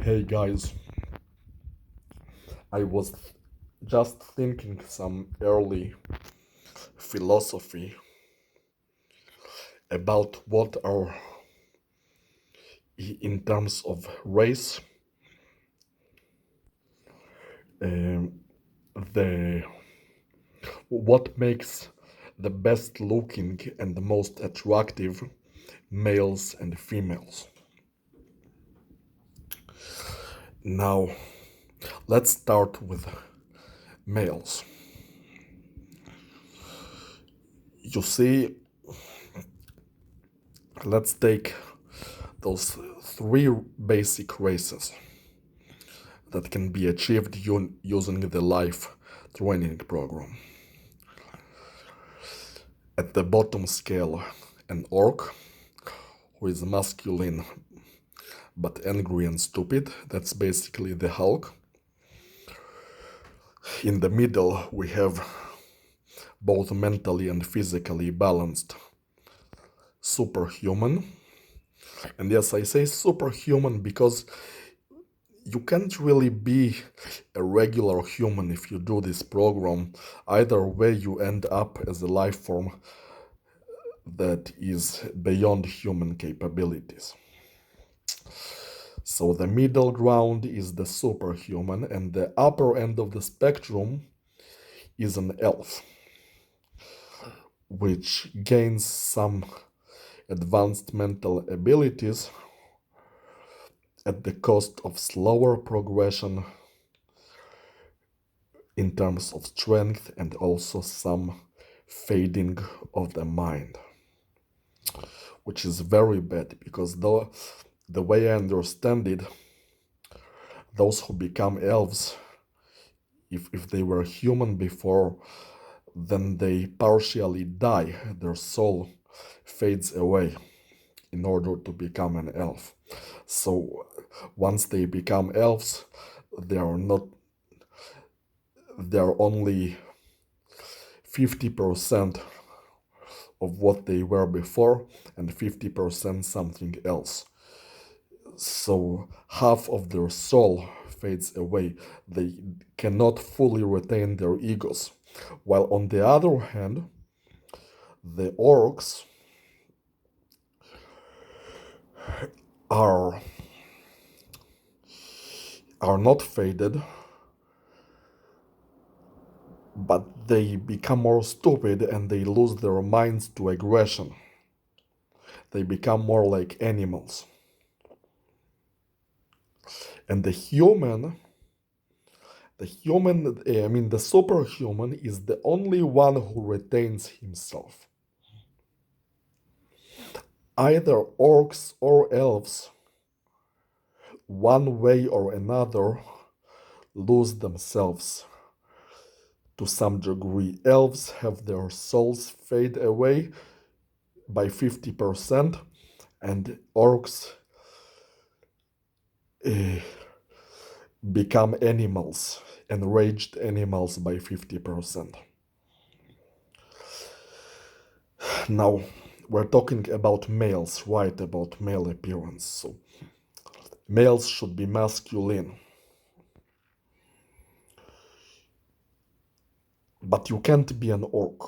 Hey guys, I was just thinking some early philosophy about what are, in terms of race, um, the what makes the best looking and the most attractive males and females. Now, let's start with males. You see, let's take those three basic races that can be achieved using the life training program. At the bottom scale, an orc who is masculine but angry and stupid. That's basically the Hulk. In the middle, we have both mentally and physically balanced superhuman. And yes, I say superhuman because you can't really be a regular human if you do this program. Either way, you end up as a life form that is beyond human capabilities. So the middle ground is the superhuman, and the upper end of the spectrum is an elf, which gains some advanced mental abilities at the cost of slower progression in terms of strength and also some fading of the mind, which is very bad because the way I understand it, those who become elves, if they were human before, then they partially die. Their soul fades away in order to become an elf. So once they become elves, they are not, they are only 50% of what they were before and 50% something else. So half of their soul fades away. They cannot fully retain their egos. While on the other hand, the orcs are not faded, but they become more stupid and they lose their minds to aggression. They become more like animals. And the superhuman is the only one who retains himself. Either orcs or elves, one way or another, lose themselves to some degree. Elves have their souls fade away by 50%, and orcs become animals, enraged animals by 50%. Now, we're talking about males, right? About male appearance. So, males should be masculine. But you can't be an orc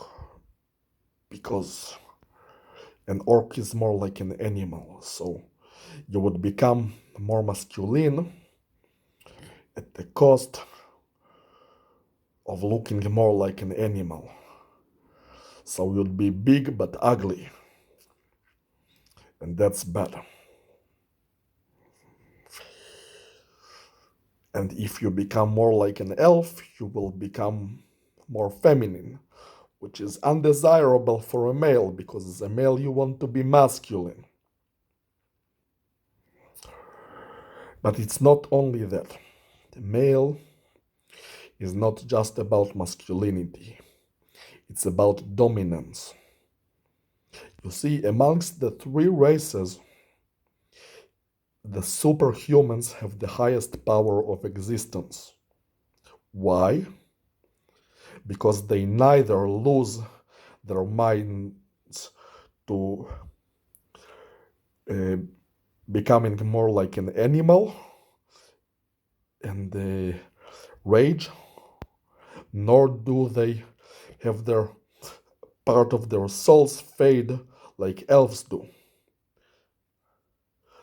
because an orc is more like an animal. So, you would become more masculine at the cost of looking more like an animal. So you'd be big but ugly, and that's bad. And if you become more like an elf, you will become more feminine, which is undesirable for a male because as a male you want to be masculine. But it's not only that. The male is not just about masculinity, it's about dominance. You see, amongst the three races, the superhumans have the highest power of existence. Why? Because they neither lose their minds to uh, becoming more like an animal, and rage, nor do they have their part of their souls fade like elves do.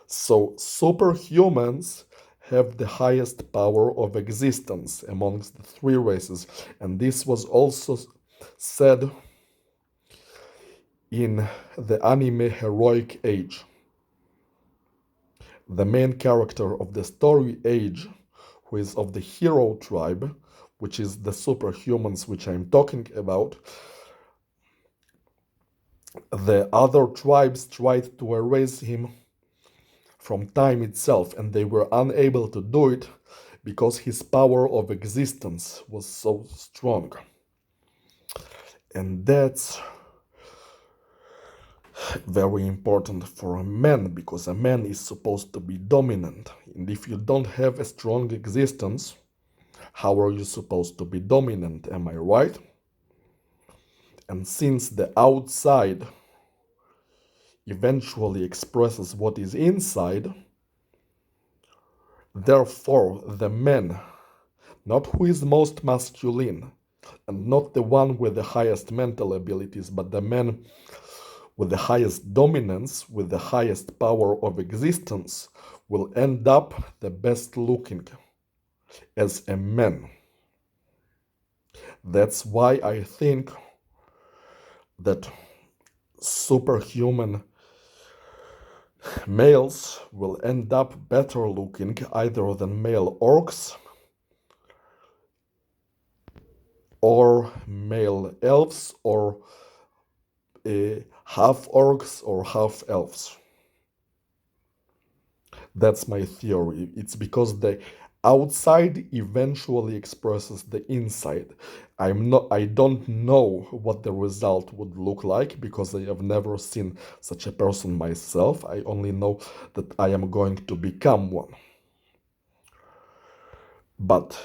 So superhumans have the highest power of existence amongst the three races, and this was also said in the anime Heroic Age. The main character of the story Age, who is of the hero tribe, which is the superhumans which I'm talking about, the other tribes tried to erase him from time itself, and they were unable to do it because his power of existence was so strong. And that's very important for a man, because a man is supposed to be dominant. And if you don't have a strong existence, how are you supposed to be dominant? Am I right? And since the outside eventually expresses what is inside, therefore the man, not who is most masculine, and not the one with the highest mental abilities, but the man with the highest dominance, with the highest power of existence, will end up the best looking as a man. That's why I think that superhuman males will end up better looking either than male orcs or male elves or half orcs or half elves. That's my theory. It's because the outside eventually expresses the inside. I don't know what the result would look like because I have never seen such a person myself. I only know that I am going to become one. But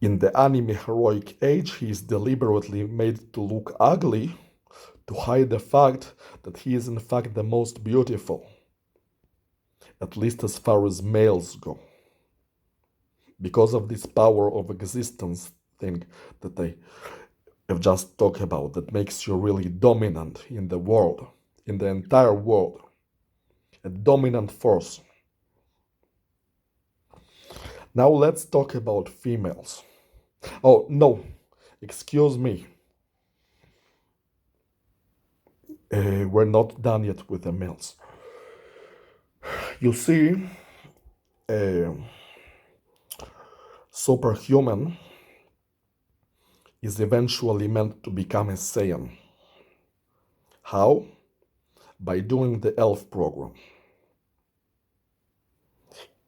in the anime Heroic Age, he is deliberately made to look ugly to hide the fact that he is in fact the most beautiful, at least as far as males go. Because of this power of existence thing that I have just talked about, that makes you really dominant in the world, in the entire world, a dominant force. Now let's talk about females. Oh, no, excuse me. We're not done yet with the males. You see, superhuman is eventually meant to become a Saiyan. How? By doing the elf program.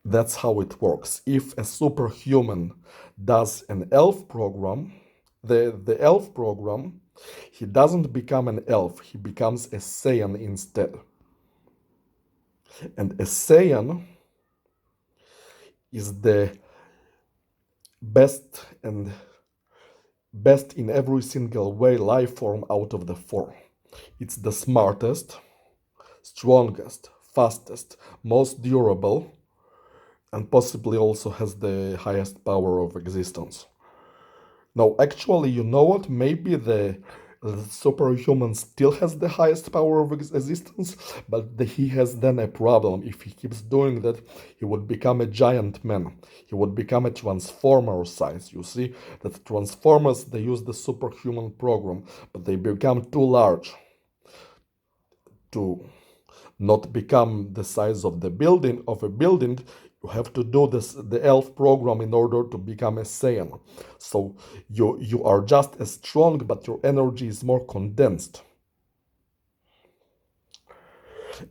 That's how it works. If a superhuman does an elf program, the elf program, he doesn't become an elf, he becomes a Saiyan instead. And a Saiyan is the best in every single way life form out of the four. It's the smartest, strongest, fastest, most durable, and possibly also has the highest power of existence. No, actually, you know what? Maybe the superhuman still has the highest power of existence, but he has then a problem. If he keeps doing that, he would become a giant man. He would become a transformer size. You see, that transformers, they use the superhuman program, but they become too large to not become the size of a building. You have to do the elf program in order to become a Saiyan. So you are just as strong, but your energy is more condensed.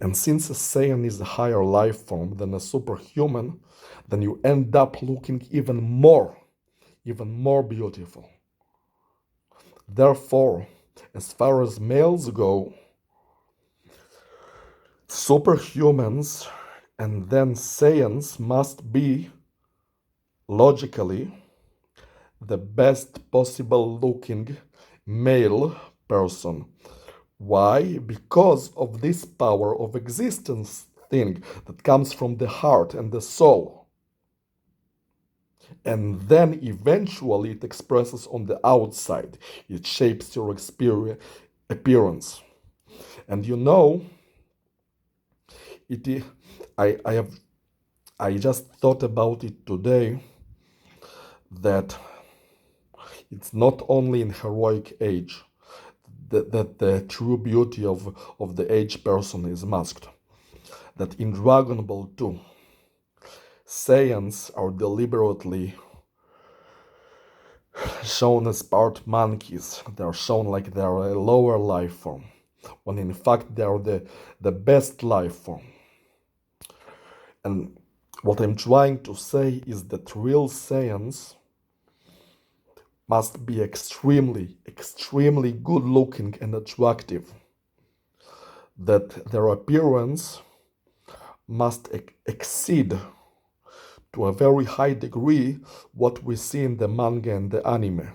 And since a Saiyan is a higher life form than a superhuman, then you end up looking even more beautiful. Therefore, as far as males go, superhumans and then Saiyans must be, logically, the best possible looking male person. Why? Because of this power of existence thing that comes from the heart and the soul. And then eventually it expresses on the outside. It shapes your appearance. And you know, it I just thought about it today that it's not only in heroic age that the true beauty of the aged person is masked. That in Dragon Ball 2, Saiyans are deliberately shown as part monkeys. They're shown like they're a lower life form, when in fact they are the best life form. And what I'm trying to say is that real Saiyans must be extremely, extremely good looking and attractive. That their appearance must exceed to a very high degree what we see in the manga and the anime.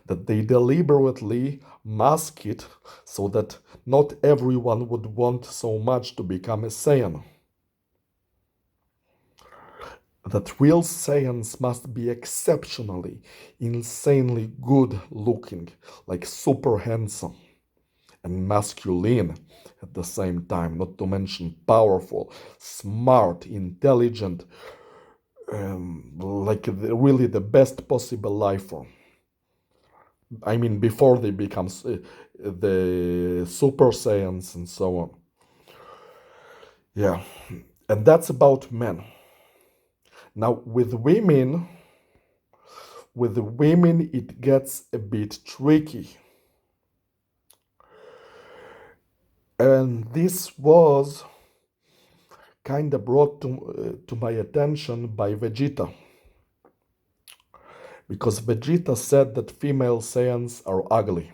That they deliberately mask it so that not everyone would want so much to become a Saiyan. That real Saiyans must be exceptionally, insanely good looking, like super handsome and masculine at the same time, not to mention powerful, smart, intelligent, like really the best possible life form. I mean, before they become the Super Saiyans and so on. Yeah, and that's about men. Now, with women, it gets a bit tricky. And this was kind of brought to my attention by Vegeta. Because Vegeta said that female Saiyans are ugly.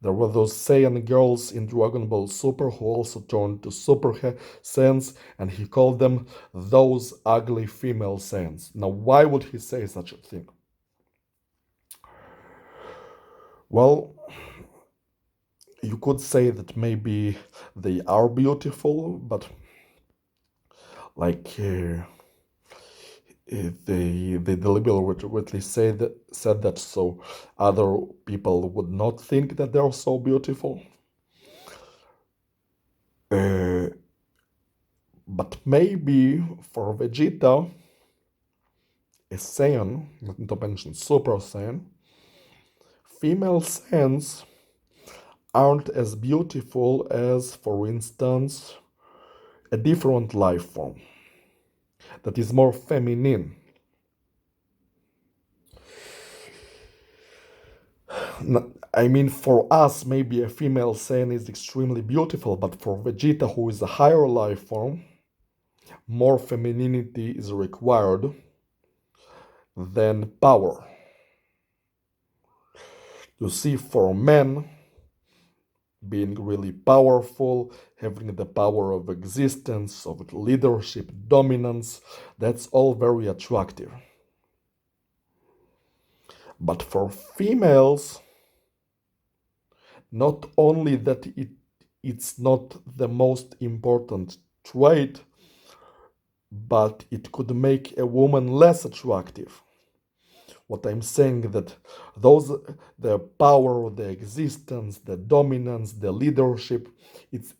There were those Saiyan girls in Dragon Ball Super who also turned to Super Saiyans, and he called them those ugly female Saiyans. Now, why would he say such a thing? Well, you could say that maybe they are beautiful, but like they deliberately said that so other people would not think that they're so beautiful. But maybe for Vegeta, a Saiyan, not to mention Super Saiyan, female Saiyans aren't as beautiful as, for instance, a different life form that is more feminine. I mean, for us, maybe a female Saiyan is extremely beautiful, but for Vegeta, who is a higher life form, more femininity is required than power. You see, for men, being really powerful, having the power of existence, of leadership, dominance, that's all very attractive. But for females, not only that it's not the most important trait, but it could make a woman less attractive. What I'm saying that the power, the existence, the dominance, the leadership,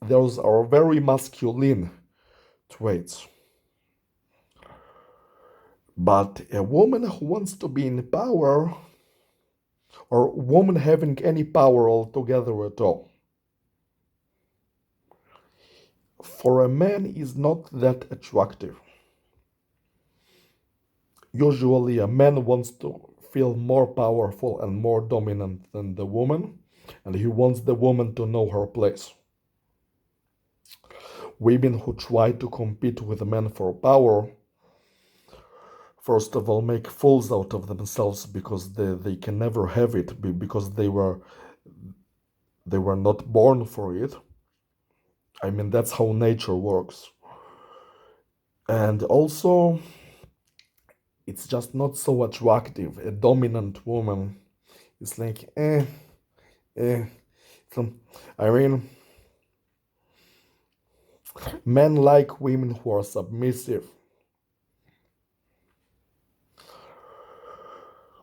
those are very masculine traits. But a woman who wants to be in power, or a woman having any power altogether at all, for a man is not that attractive. Usually a man wants to feel more powerful and more dominant than the woman, and he wants the woman to know her place. Women who try to compete with men for power, first of all, make fools out of themselves because they can never have it, because they were not born for it. I mean, that's how nature works. And also, it's just not so attractive. A dominant woman is like, eh. I mean, Men like women who are submissive,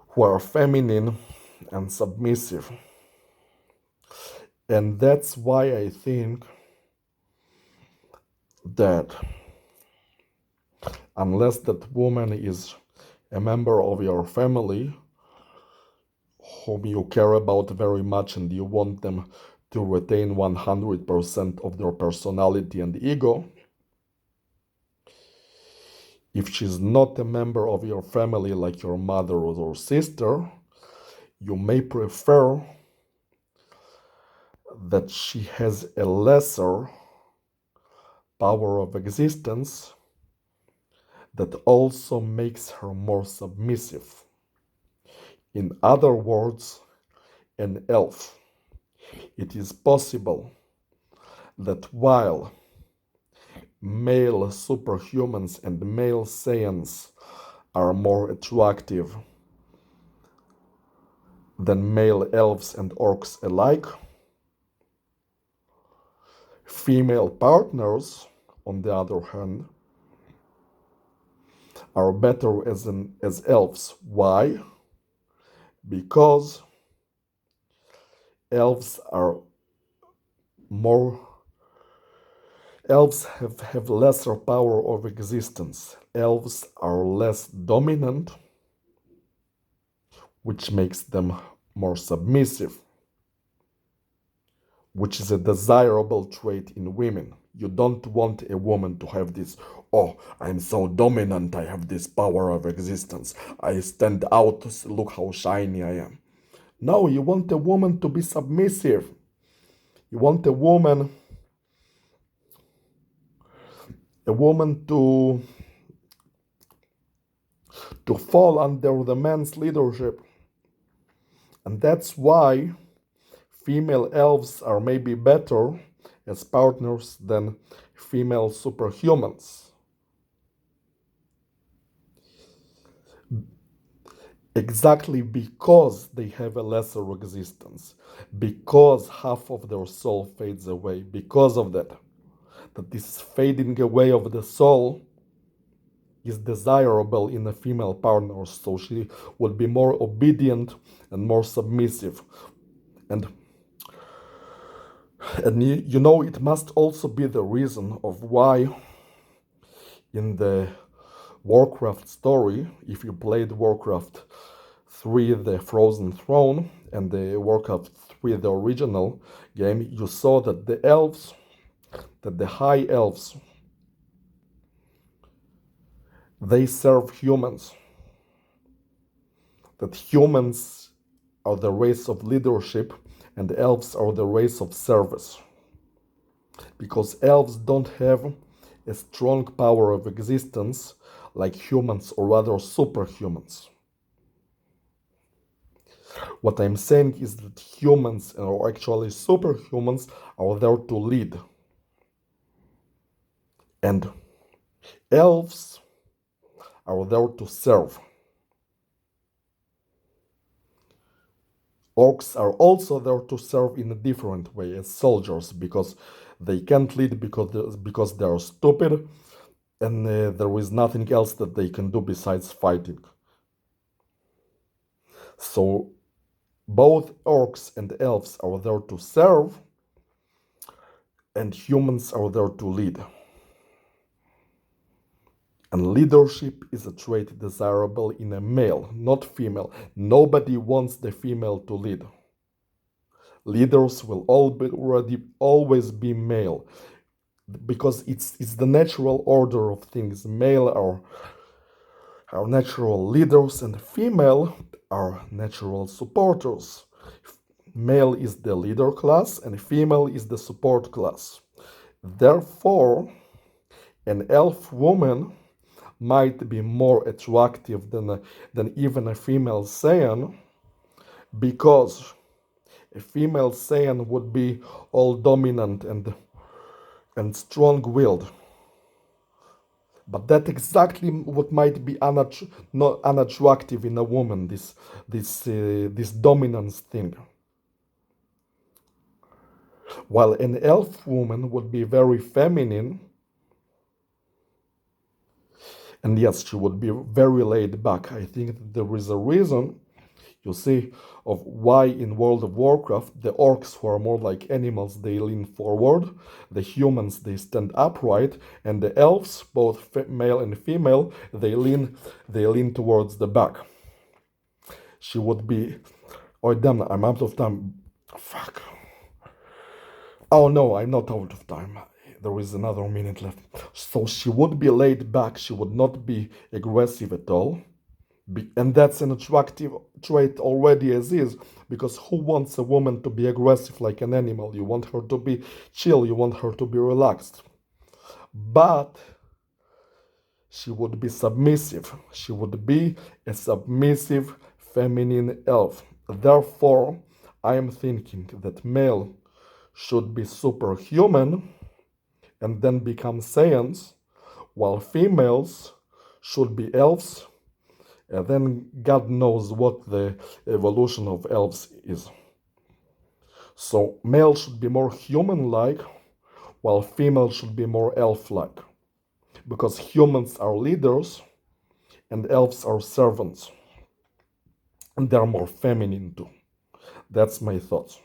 who are feminine and submissive. And that's why I think that unless that woman is a member of your family whom you care about very much and you want them to retain 100% of their personality and ego, if she's not a member of your family like your mother or sister, you may prefer that she has a lesser power of existence that also makes her more submissive. In other words, an elf. It is possible that while male superhumans and male Saiyans are more attractive than male elves and orcs alike, female partners, on the other hand, are better as elves. Why? Because elves are more elves have lesser power of existence. Elves are less dominant, which makes them more submissive, which is a desirable trait in women. You don't want a woman to have this, oh, I'm so dominant, I have this power of existence, I stand out, look how shiny I am. No, you want a woman to be submissive. You want a woman to fall under the man's leadership. And that's why female elves are maybe better as partners than female superhumans. Exactly because they have a lesser existence, because half of their soul fades away, because of that this fading away of the soul is desirable in a female partner, so she would be more obedient and more submissive. And you know, it must also be the reason of why in the Warcraft story, if you played Warcraft 3 The Frozen Throne and the Warcraft 3 the original game, you saw that the high elves, they serve humans. That humans are the race of leadership and elves are the race of service. Because elves don't have a strong power of existence like humans or other superhumans. What I'm saying is that humans, or actually superhumans, are there to lead. And elves are there to serve. Orcs are also there to serve in a different way as soldiers, because they can't lead because they are stupid and there is nothing else that they can do besides fighting. So both orcs and elves are there to serve, and humans are there to lead. And leadership is a trait desirable in a male, not female. Nobody wants the female to lead. Leaders will always be male, because it's the natural order of things. Male are natural leaders and female are natural supporters. Male is the leader class and female is the support class. Therefore, an elf woman might be more attractive than even a female Saiyan, because a female Saiyan would be all dominant and strong-willed. But that's exactly what might be not unattractive in a woman, this dominance thing. While an elf woman would be very feminine, and yes, she would be very laid back. I think there is a reason, you see, of why in World of Warcraft the orcs, who are more like animals, they lean forward, the humans they stand upright, and the elves, both male and female, they lean towards the back. She would be. Oh damn! I'm out of time. Fuck. Oh no, I'm not out of time. There is another minute left. So she would be laid back. She would not be aggressive at all. And that's an attractive trait already as is, because who wants a woman to be aggressive like an animal? You want her to be chill, you want her to be relaxed. But she would be submissive. She would be a submissive feminine elf. Therefore, I am thinking that male should be superhuman and then become Saiyans, while females should be elves, and then God knows what the evolution of elves is. So male should be more human-like, while female should be more elf-like, because humans are leaders and elves are servants, and they're more feminine too. That's my thoughts.